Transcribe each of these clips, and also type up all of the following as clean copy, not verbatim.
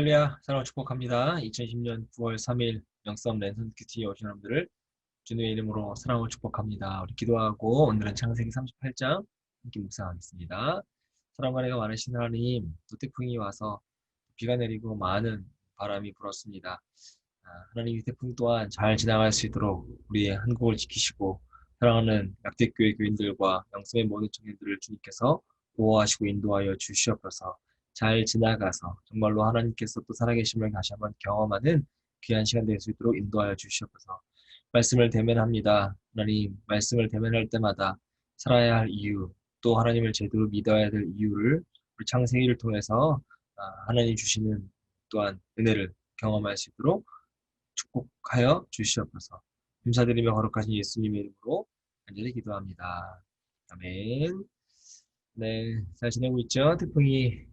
할렐루야, 사랑을 축복합니다. 2010년 9월 3일 영성 랜선 큐티에 오신 여러분들을 주님의 이름으로 사랑을 축복합니다. 우리 기도하고 오늘은 창세기 38장 함께 묵상하겠습니다. 사랑과 은혜가 많으신 하나님, 또 태풍이 와서 비가 내리고 많은 바람이 불었습니다. 하나님 이 태풍 또한 잘 지나갈 수 있도록 우리의 한국을 지키시고 사랑하는 약대교회 교인들과 영성의 모든 청년들을 주님께서 보호하시고 인도하여 주시옵소서. 잘 지나가서 정말로 하나님께서 또 살아계심을 다시 한번 경험하는 귀한 시간 될 수 있도록 인도하여 주시옵소서. 말씀을 대면합니다. 하나님, 말씀을 대면할 때마다 살아야 할 이유, 또 하나님을 제대로 믿어야 될 이유를 우리 창세기를 통해서 하나님 주시는 또한 은혜를 경험할 수 있도록 축복하여 주시옵소서. 감사드리며 거룩하신 예수님의 이름으로 간절히 기도합니다. 아멘. 네, 잘 지내고 있죠? 태풍이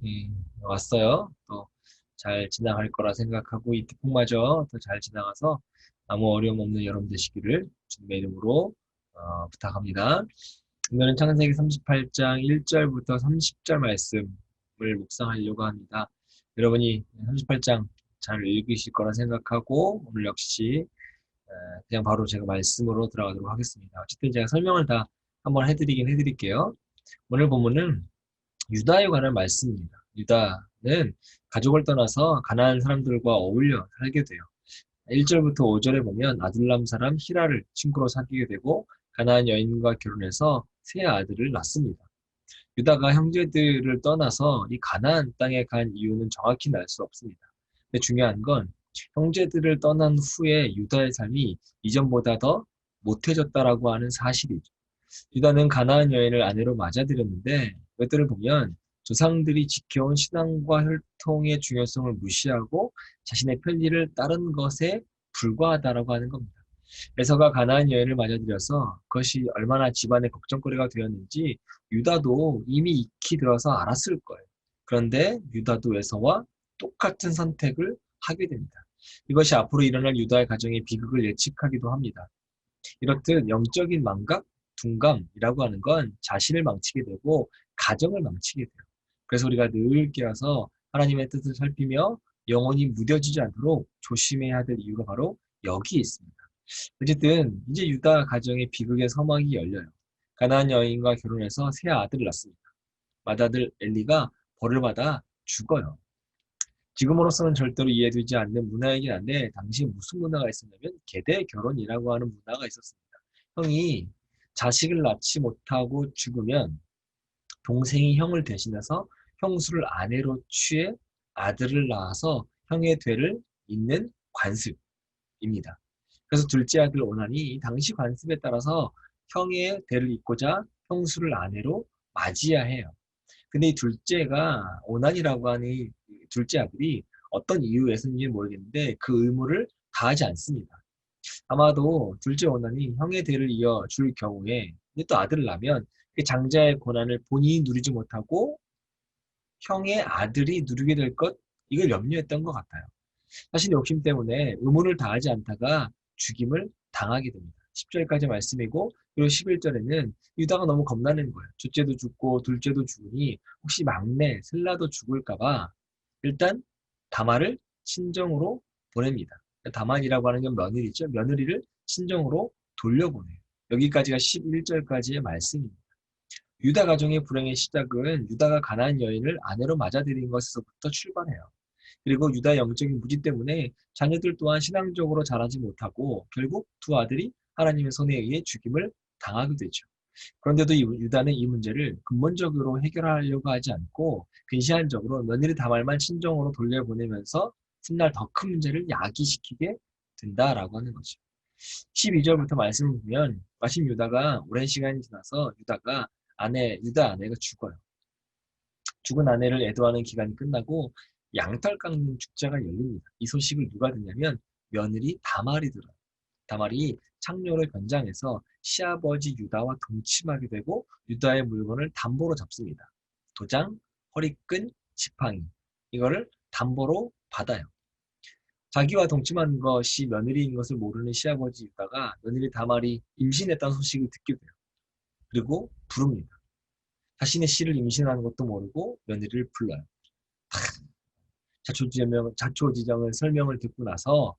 왔어요. 또 잘 지나갈 거라 생각하고 이 태풍마저 더 잘 지나가서 아무 어려움 없는 여러분 되시기를 주님의 이름으로 부탁합니다. 오늘은 창세기 38장 1절부터 30절 말씀을 묵상하려고 합니다. 여러분이 38장 잘 읽으실 거라 생각하고 오늘 역시 그냥 바로 제가 말씀으로 들어가도록 하겠습니다. 어쨌든 제가 설명을 다 한번 해드릴게요. 오늘 본문은 유다에 관한 말씀입니다. 유다는 가족을 떠나서 가나안 사람들과 어울려 살게 돼요. 1절부터 5절에 보면 아둘람 사람 히라를 친구로 사귀게 되고 가나안 여인과 결혼해서 세 아들을 낳습니다. 유다가 형제들을 떠나서 이 가나안 땅에 간 이유는 정확히는 알 수 없습니다. 근데 중요한 건 형제들을 떠난 후에 유다의 삶이 이전보다 더 못해졌다라고 하는 사실이죠. 유다는 가나안 여인을 아내로 맞아들였는데 이것들을 보면 조상들이 지켜온 신앙과 혈통의 중요성을 무시하고 자신의 편리를 따른 것에 불과하다라고 하는 겁니다. 에서가 가나안 여인을 맞아들여서 그것이 얼마나 집안의 걱정거리가 되었는지 유다도 이미 익히 들어서 알았을 거예요. 그런데 유다도 에서와 똑같은 선택을 하게 됩니다. 이것이 앞으로 일어날 유다의 가정의 비극을 예측하기도 합니다. 이렇듯 영적인 망각, 둔감이라고 하는 건 자신을 망치게 되고 가정을 망치게 돼요. 그래서 우리가 늘 깨어서 하나님의 뜻을 살피며 영혼이 무뎌지지 않도록 조심해야 될 이유가 바로 여기 있습니다. 어쨌든 이제 유다 가정의 비극의 서막이 열려요. 가나안 여인과 결혼해서 세 아들을 낳습니다. 맏아들 엘리가 벌을 받아 죽어요. 지금으로서는 절대로 이해되지 않는 문화이긴 한데 당시에 무슨 문화가 있었냐면 계대 결혼이라고 하는 문화가 있었습니다. 형이 자식을 낳지 못하고 죽으면 동생이 형을 대신해서 형수를 아내로 취해 아들을 낳아서 형의 뒤를 잇는 관습입니다. 그래서 둘째 아들 오난이 당시 관습에 따라서 형의 대를 잇고자 형수를 아내로 맞이해야 해요. 근데 이 둘째가 오난이라고 하는 이 둘째 아들이 어떤 이유에서인지 모르겠는데 그 의무를 다하지 않습니다. 아마도 둘째 오난이 형의 대를 이어줄 경우에 또 아들을 낳으면 그 장자의 권한을 본인이 누리지 못하고 형의 아들이 누리게 될 것, 이걸 염려했던 것 같아요. 자신의 욕심 때문에 의무를 다하지 않다가 죽임을 당하게 됩니다. 10절까지 말씀이고 그리고 11절에는 유다가 너무 겁나는 거예요. 첫째도 죽고 둘째도 죽으니 혹시 막내 셀라도 죽을까 봐 일단 다말을 친정으로 보냅니다. 다말이라고 하는 건 며느리죠. 며느리를 친정으로 돌려보내요. 여기까지가 11절까지의 말씀입니다. 유다 가정의 불행의 시작은 유다가 가나안 여인을 아내로 맞아들인 것에서부터 출발해요. 그리고 유다의 영적인 무지 때문에 자녀들 또한 신앙적으로 자라지 못하고 결국 두 아들이 하나님의 손에 의해 죽임을 당하게 되죠. 그런데도 유다는 이 문제를 근본적으로 해결하려고 하지 않고 근시안적으로 며느리 다말만 친정으로 돌려보내면서 훗날 더 큰 문제를 야기시키게 된다라고 하는 거죠. 12절부터 말씀을 보면 마침 유다가 오랜 시간이 지나서 유다 아내가 죽어요. 죽은 아내를 애도하는 기간이 끝나고 양털 깎는 축제가 열립니다. 이 소식을 누가 듣냐면 며느리 다말이 들어요. 다말이 창녀로 변장해서 시아버지 유다와 동침하게 되고 유다의 물건을 담보로 잡습니다. 도장, 허리끈, 지팡이 이거를 담보로 받아요. 자기와 동침한 것이 며느리인 것을 모르는 시아버지 유다가 며느리 다말이 임신했다는 소식을 듣게 돼요. 그리고 부릅니다. 자신의 씨를 임신하는 것도 모르고 며느리를 불러요. 자초지정을 설명을 듣고 나서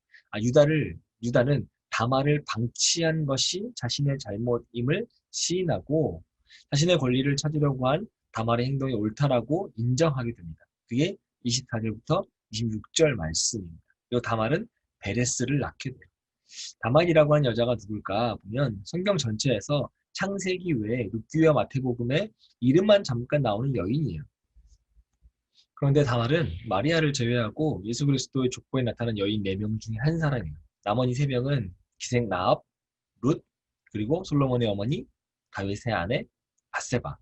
유다는 다말을 방치한 것이 자신의 잘못임을 시인하고 자신의 권리를 찾으려고 한 다말의 행동이 옳다라고 인정하게 됩니다. 그게 24절부터 26절 말씀입니다. 이 다말은 베레스를 낳게 돼요. 다말이라고 한 여자가 누굴까 보면 성경 전체에서 창세기 외에 룻기와 마태복음에 이름만 잠깐 나오는 여인이에요. 그런데 다말은 마리아를 제외하고 예수 그리스도의 족보에 나타난 여인 4명 중에 한 사람이에요. 나머지 3명은 기생 라합, 룻, 그리고 솔로몬의 어머니, 다윗의 아내, 바세바.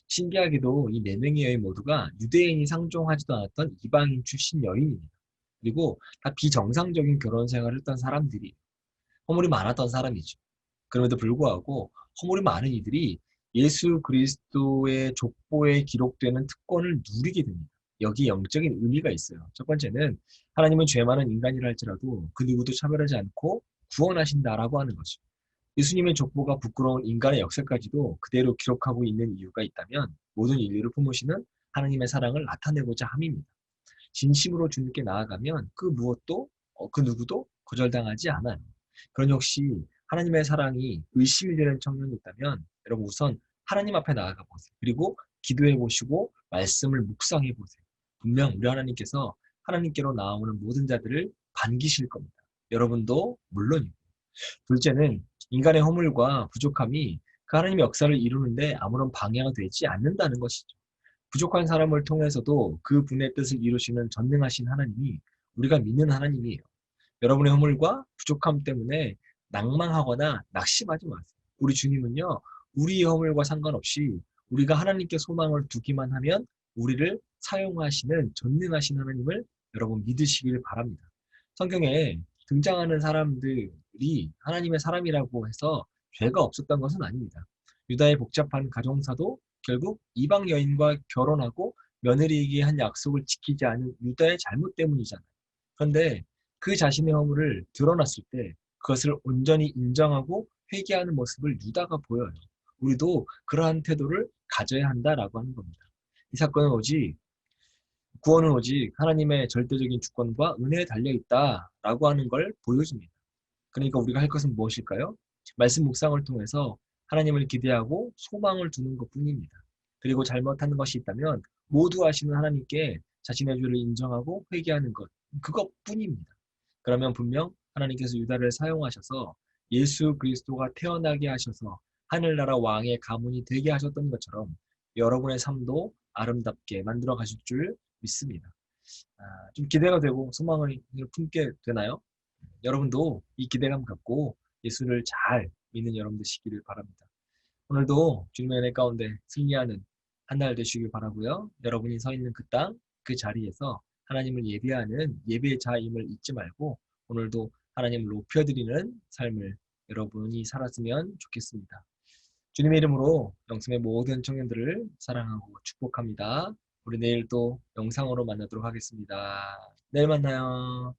신기하게도 이 4명의 여인 모두가 유대인이 상종하지도 않았던 이방인 출신 여인입니다. 그리고 다 비정상적인 결혼 생활을 했던 사람들이 허물이 많았던 사람이죠. 그럼에도 불구하고 허물이 많은 이들이 예수 그리스도의 족보에 기록되는 특권을 누리게 됩니다. 여기 영적인 의미가 있어요. 첫 번째는 하나님은 죄 많은 인간이라 할지라도 그 누구도 차별하지 않고 구원하신다라고 하는 거죠. 예수님의 족보가 부끄러운 인간의 역사까지도 그대로 기록하고 있는 이유가 있다면 모든 인류를 품으시는 하나님의 사랑을 나타내고자 함입니다. 진심으로 주님께 나아가면 그 누구도 거절당하지 않아요. 그런 역시 하나님의 사랑이 의심이 되는 청년이 있다면 여러분 우선 하나님 앞에 나아가 보세요. 그리고 기도해 보시고 말씀을 묵상해 보세요. 분명 우리 하나님께서 하나님께로 나아오는 모든 자들을 반기실 겁니다. 여러분도 물론이고. 둘째는 인간의 허물과 부족함이 그 하나님의 역사를 이루는데 아무런 방해가 되지 않는다는 것이죠. 부족한 사람을 통해서도 그 분의 뜻을 이루시는 전능하신 하나님이 우리가 믿는 하나님이에요. 여러분의 허물과 부족함 때문에 낭망하거나 낙심하지 마세요. 우리 주님은요, 우리의 허물과 상관없이 우리가 하나님께 소망을 두기만 하면 우리를 사용하시는 전능하신 하나님을 여러분 믿으시길 바랍니다. 성경에 등장하는 사람들이 하나님의 사람이라고 해서 죄가 없었던 것은 아닙니다. 유다의 복잡한 가정사도 결국 이방 여인과 결혼하고 며느리에게 한 약속을 지키지 않은 유다의 잘못 때문이잖아요. 그런데 그 자신의 허물을 드러났을 때 그것을 온전히 인정하고 회개하는 모습을 유다가 보여요. 우리도 그러한 태도를 가져야 한다라고 하는 겁니다. 이 사건은 구원은 오직 하나님의 절대적인 주권과 은혜에 달려있다라고 하는 걸 보여줍니다. 그러니까 우리가 할 것은 무엇일까요? 말씀 묵상을 통해서 하나님을 기대하고 소망을 두는 것뿐입니다. 그리고 잘못하는 것이 있다면 모두 아시는 하나님께 자신의 죄를 인정하고 회개하는 것, 그것뿐입니다. 그러면 분명 하나님께서 유다를 사용하셔서 예수 그리스도가 태어나게 하셔서 하늘나라 왕의 가문이 되게 하셨던 것처럼 여러분의 삶도 아름답게 만들어 가실 줄 믿습니다. 좀 기대가 되고 소망을 품게 되나요? 여러분도 이 기대감 갖고 예수를 잘 믿는 여러분 되시기를 바랍니다. 오늘도 주님의 은혜 가운데 승리하는 한 날 되시길 바라고요. 여러분이 서 있는 그 땅, 그 자리에서 하나님을 예배하는 예배의 자임을 잊지 말고 오늘도 하나님을 높여드리는 삶을 여러분이 살았으면 좋겠습니다. 주님의 이름으로 영성의 모든 청년들을 사랑하고 축복합니다. 우리 내일 또 영상으로 만나도록 하겠습니다. 내일 만나요.